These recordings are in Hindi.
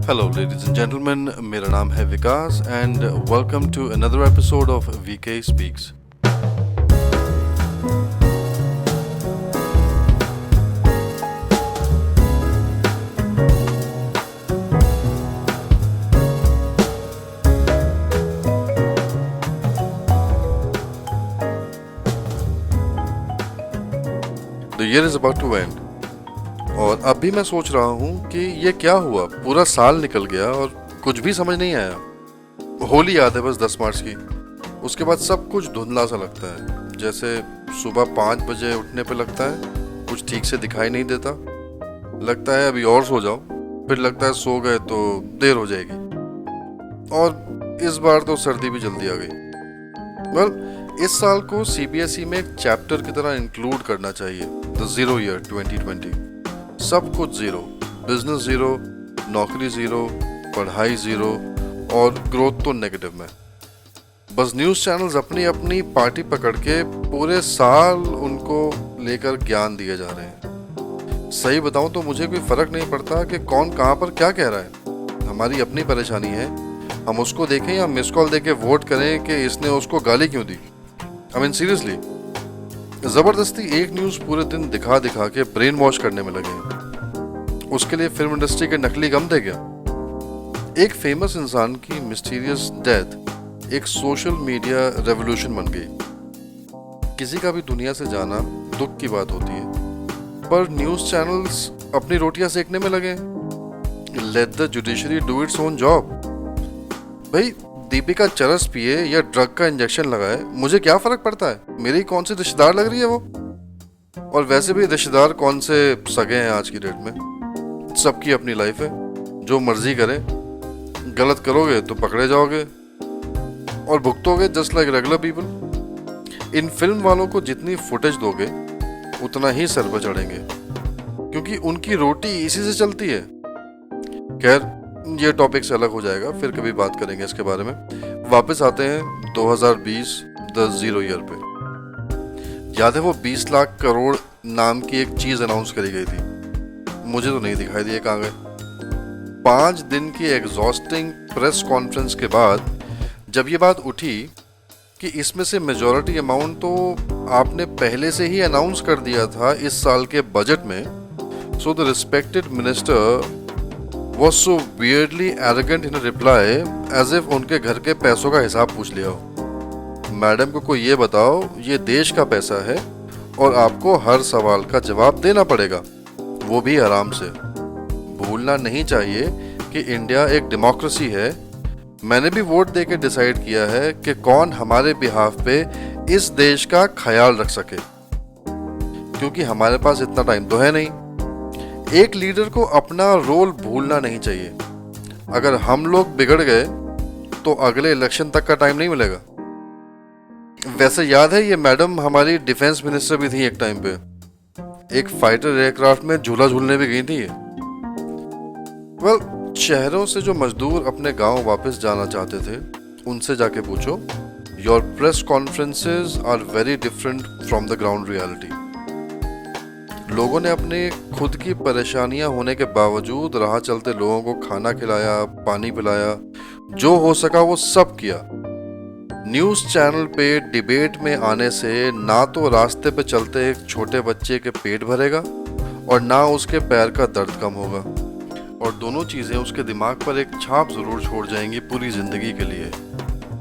Hello, ladies and gentlemen. मेरा नाम है विकास and welcome to another episode of VK Speaks. The year is about to end. और अब भी मैं सोच रहा हूँ कि ये क्या हुआ, पूरा साल निकल गया और कुछ भी समझ नहीं आया। होली याद है बस 10 मार्च की। उसके बाद सब कुछ धुंधला सा लगता है, जैसे सुबह 5 बजे उठने पे लगता है कुछ ठीक से दिखाई नहीं देता, लगता है अभी और सो जाओ, फिर लगता है सो गए तो देर हो जाएगी। और इस बार तो सर्दी भी जल्दी आ गई। इस साल को CBSE में एक चैप्टर की तरह इंक्लूड करना चाहिए, द जीरो ईयर 2020। सब कुछ जीरो, बिजनेस जीरो, नौकरी जीरो, पढ़ाई जीरो और ग्रोथ तो नेगेटिव में। बस न्यूज़ चैनल्स अपनी अपनी पार्टी पकड़ के पूरे साल उनको लेकर ज्ञान दिए जा रहे हैं। सही बताऊं तो मुझे कोई फर्क नहीं पड़ता कि कौन कहां पर क्या कह रहा है। हमारी अपनी परेशानी है, हम उसको देखें या मिस कॉल देके वोट करें कि इसने उसको गाली क्यों दी। आई मीन सीरियसली, जबरदस्ती एक न्यूज़ पूरे दिन दिखा दिखा के ब्रेन वॉश करने में लगे हैं। उसके लिए फिल्म इंडस्ट्री के नकली गम दे गया। एक फेमस इंसान की मिस्टीरियस डेथ एक सोशल मीडिया रेवोल्यूशन बन गई। किसी का भी दुनिया से जाना दुख की बात होती है, पर न्यूज़ चैनल्स अपनी रोटियां सेकने में लगे। Let the judiciary do its own job. भाई, दीपिका चरस पिए या ड्रग का इंजेक्शन लगाए, मुझे क्या फर्क पड़ता है? मेरी कौन सी रिश्तेदार लग रही है वो? और वैसे भी रिश्तेदार कौन से सगे हैं आज की डेट में? सबकी अपनी लाइफ है, जो मर्जी करें। गलत करोगे तो पकड़े जाओगे और भुगतोगे जस्ट लाइक रेगुलर पीपल। इन फिल्म वालों को जितनी फुटेज दोगे उतना ही सर पर चढ़ेंगे, क्योंकि उनकी रोटी इसी से चलती है। खैर, ये टॉपिक से अलग हो जाएगा, फिर कभी बात करेंगे इसके बारे में। वापस आते हैं 2020 द जीरो ईयर पे। याद है वो 20 लाख करोड़ नाम की एक चीज अनाउंस करी गई थी? मुझे तो नहीं दिखाई दिए कहाँ गए। 5 दिन की एग्जॉस्टिंग प्रेस कॉन्फ्रेंस के बाद जब ये बात उठी कि इसमें से मेजॉरिटी अमाउंट तो आपने पहले से ही अनाउंस कर दिया था इस साल के बजट में, so the respected minister was so weirdly arrogant in a reply as if उनके घर के पैसों का हिसाब पूछ लिया हो। मैडम को कोई ये बताओ, ये देश का पैसा है और आपको हर सवाल का जवाब देना पड़ेगा, वो भी आराम से। भूलना नहीं चाहिए कि इंडिया एक डेमोक्रेसी है। मैंने भी वोट देके डिसाइड किया है कि कौन हमारे बिहाफ पे इस देश का ख्याल रख सके, क्योंकि हमारे पास इतना टाइम तो है नहीं। एक लीडर को अपना रोल भूलना नहीं चाहिए। अगर हम लोग बिगड़ गए तो अगले इलेक्शन तक का टाइम नहीं मिलेगा। वैसे याद है, ये मैडम हमारी डिफेंस मिनिस्टर भी थी एक टाइम पे। एक फाइटर एयरक्राफ्ट में झूला झूलने भी गई थी ये। शहरों से जो मजदूर अपने गांव वापस जाना चाहते थे, उनसे जाके पूछो, your press conferences are very different from the ground reality. लोगों ने अपने खुद की परेशानियां होने के बावजूद राह चलते लोगों को खाना खिलाया, पानी पिलाया, जो हो सका वो सब किया। न्यूज़ चैनल पे डिबेट में आने से ना तो रास्ते पे चलते एक छोटे बच्चे के पेट भरेगा और ना उसके पैर का दर्द कम होगा, और दोनों चीज़ें उसके दिमाग पर एक छाप ज़रूर छोड़ जाएंगी पूरी ज़िंदगी के लिए।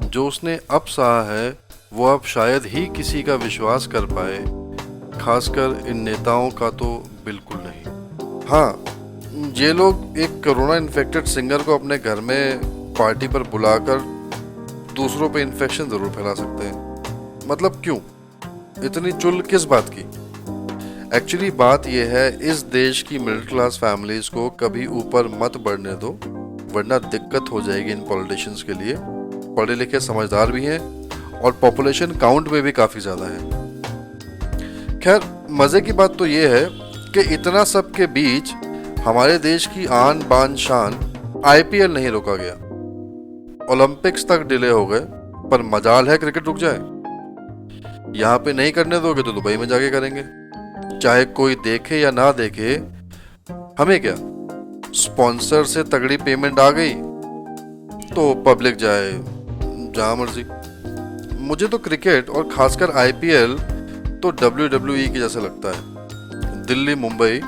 जो उसने अब सहा है वो अब शायद ही किसी का विश्वास कर पाए, खासकर इन नेताओं का तो बिल्कुल नहीं। हाँ, ये लोग एक कोरोना इन्फेक्टेड सिंगर को अपने घर में पार्टी पर बुलाकर दूसरों पे इन्फेक्शन जरूर फैला सकते हैं। मतलब क्यों? इतनी चुल किस बात की? एक्चुअली बात यह है, इस देश की मिडिल क्लास फैमिलीज को कभी ऊपर मत बढ़ने दो, वरना दिक्कत हो जाएगी इन पॉलिटिशियंस के लिए। पढ़े लिखे समझदार भी हैं और पॉपुलेशन काउंट में भी काफ़ी ज़्यादा है। खैर, मज़े की बात तो ये है कि इतना सब के बीच हमारे देश की आन बान शान IPL नहीं रोका गया। ओलंपिक्स तक डिले हो गए, पर मजाल है क्रिकेट रुक जाए। यहाँ पे नहीं करने दोगे तो दुबई में जाके करेंगे, चाहे कोई देखे या ना देखे, हमें क्या। स्पॉन्सर से तगड़ी पेमेंट आ गई तो पब्लिक जाए जहाँ मर्जी। मुझे तो क्रिकेट और खासकर आईपीएल तो WWE के जैसे लगता है। दिल्ली मुंबई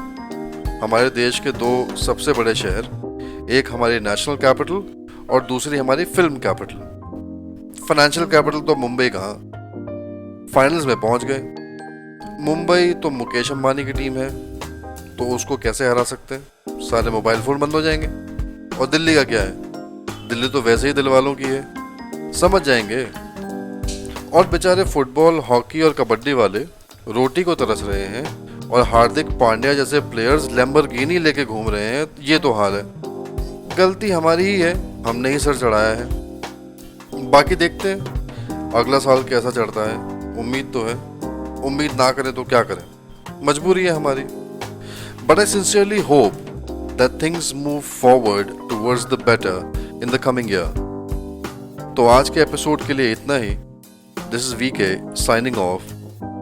हमारे देश के दो सबसे बड़े शहर, एक हमारी नेशनल कैपिटल और दूसरी हमारी फिल्म कैपिटल। फाइनेंशियल कैपिटल तो मुंबई कहाँ, फाइनल्स में पहुंच गए। मुंबई तो मुकेश अंबानी की टीम है, तो उसको कैसे हरा सकते हैं, सारे मोबाइल फोन बंद हो जाएंगे। और दिल्ली का क्या है, दिल्ली तो वैसे ही दिल वालों की है, समझ जाएंगे। और बेचारे फुटबॉल, हॉकी और कबड्डी वाले रोटी को तरस रहे हैं और हार्दिक पांड्या जैसे प्लेयर्स लैम्बोर्गिनी लेके घूम रहे हैं। ये तो हाल है। गलती हमारी ही है, हमने ही सर चढ़ाया है। बाकी देखते हैं अगला साल कैसा चढ़ता है। उम्मीद तो है, उम्मीद ना करें तो क्या करें, मजबूरी है हमारी। But I sincerely hope that things move forward towards the better in the coming year. तो आज के एपिसोड के लिए इतना ही। This is VK signing off.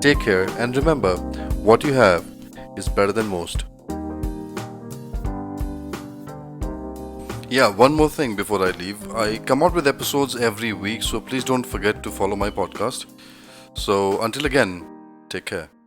Take care and remember, what you have is better than most. Yeah, one more thing before I leave. I come out with episodes every week, so please don't forget to follow my podcast. So until again, take care.